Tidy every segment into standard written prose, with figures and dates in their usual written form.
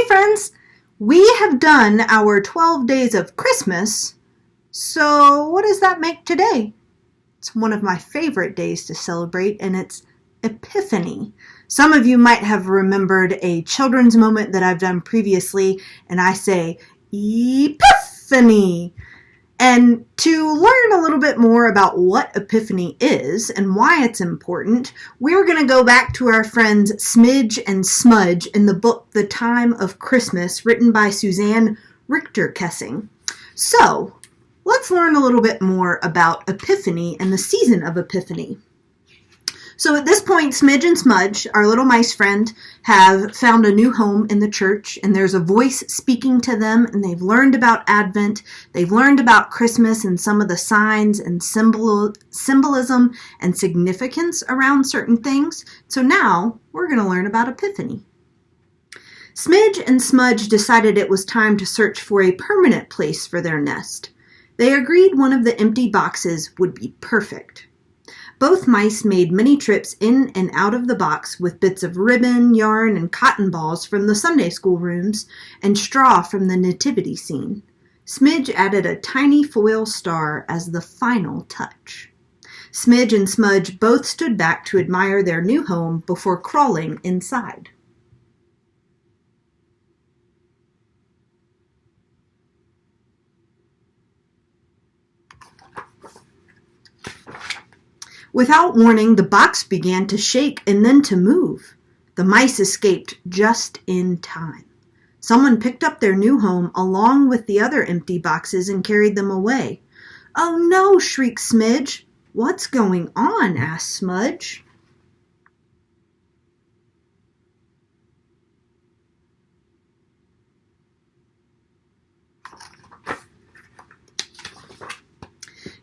friends, we have done our 12 days of Christmas, so what does that make today? It's one of my favorite days to celebrate, and it's Epiphany. Some of you might have remembered a children's moment that I've done previously, and I say, Epiphany. And to learn a little bit more about what Epiphany is and why it's important, we're going to go back to our friends Smidge and Smudge in the book The Time of Christmas, written by Suzanne Richterkessing. So, let's learn a little bit more about Epiphany and the season of Epiphany. So at this point, Smidge and Smudge, our little mice friend, have found a new home in the church, and there's a voice speaking to them, and they've learned about Advent, they've learned about Christmas and some of the signs and symbolism and significance around certain things. So now we're going to learn about Epiphany. Smidge and Smudge decided it was time to search for a permanent place for their nest. They agreed one of the empty boxes would be perfect. Both mice made many trips in and out of the box with bits of ribbon, yarn, and cotton balls from the Sunday school rooms and straw from the nativity scene. Smidge added a tiny foil star as the final touch. Smidge and Smudge both stood back to admire their new home before crawling inside. Without warning, the box began to shake and then to move. The mice escaped just in time. Someone picked up their new home along with the other empty boxes and carried them away. "Oh no!" shrieked Smidge. "What's going on?" asked Smudge.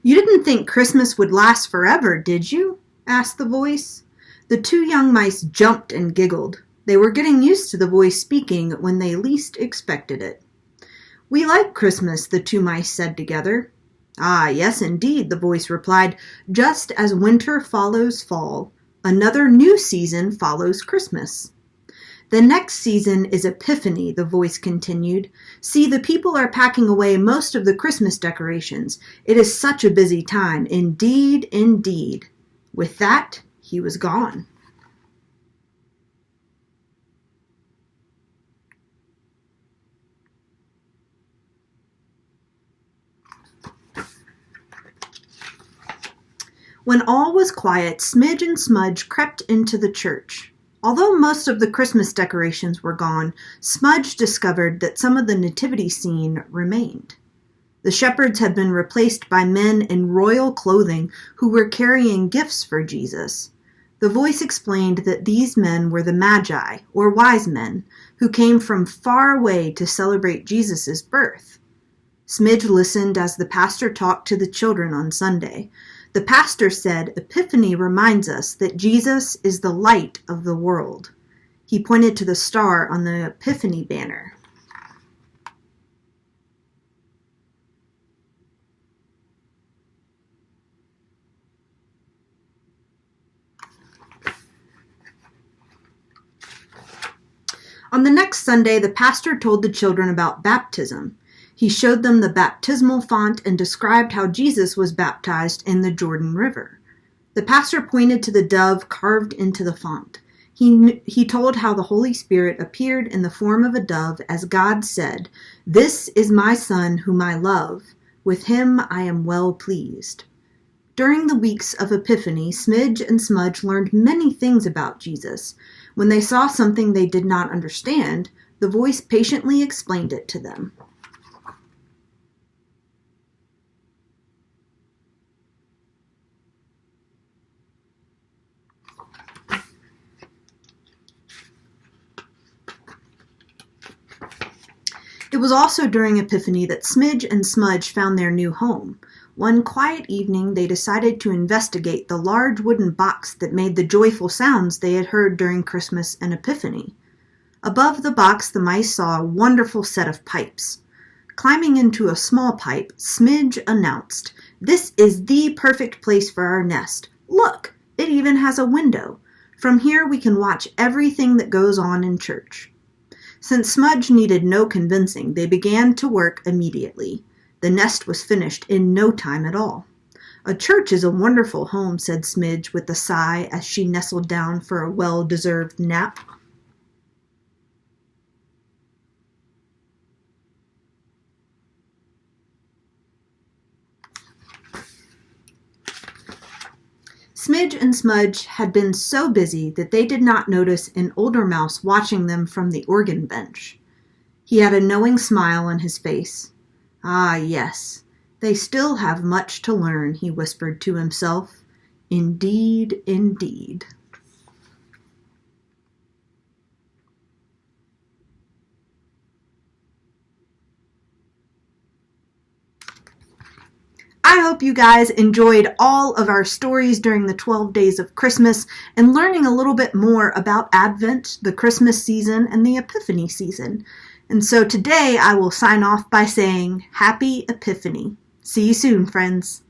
"You didn't think Christmas would last forever, did you?" asked the voice. The two young mice jumped and giggled. They were getting used to the voice speaking when they least expected it. "We like Christmas," the two mice said together. "Ah, yes, indeed," the voice replied. "Just as winter follows fall, another new season follows Christmas." "The next season is Epiphany," the voice continued. "See, the people are packing away most of the Christmas decorations. It is such a busy time. Indeed, indeed." With that, he was gone. When all was quiet, Smidge and Smudge crept into the church. Although most of the Christmas decorations were gone, Smudge discovered that some of the nativity scene remained. The shepherds had been replaced by men in royal clothing who were carrying gifts for Jesus. The voice explained that these men were the Magi, or wise men, who came from far away to celebrate Jesus' birth. Smidge listened as the pastor talked to the children on Sunday. The pastor said, "Epiphany reminds us that Jesus is the light of the world." He pointed to the star on the Epiphany banner. On the next Sunday, the pastor told the children about baptism. He showed them the baptismal font and described how Jesus was baptized in the Jordan River. The pastor pointed to the dove carved into the font. He told how the Holy Spirit appeared in the form of a dove as God said, "This is my Son whom I love. With him I am well pleased." During the weeks of Epiphany, Smidge and Smudge learned many things about Jesus. When they saw something they did not understand, the voice patiently explained it to them. It was also during Epiphany that Smidge and Smudge found their new home. One quiet evening, they decided to investigate the large wooden box that made the joyful sounds they had heard during Christmas and Epiphany. Above the box, the mice saw a wonderful set of pipes. Climbing into a small pipe, Smidge announced, "This is the perfect place for our nest. Look, it even has a window. From here we can watch everything that goes on in church." Since Smudge needed no convincing, they began to work immediately. The nest was finished in no time at all. "A church is a wonderful home," said Smidge with a sigh as she nestled down for a well-deserved nap. Smidge and Smudge had been so busy that they did not notice an older mouse watching them from the organ bench. He had a knowing smile on his face. "Ah, yes, they still have much to learn," he whispered to himself. "Indeed, indeed." I hope you guys enjoyed all of our stories during the 12 days of Christmas and learning a little bit more about Advent, the Christmas season, and the Epiphany season. And so today I will sign off by saying Happy Epiphany. See you soon, friends.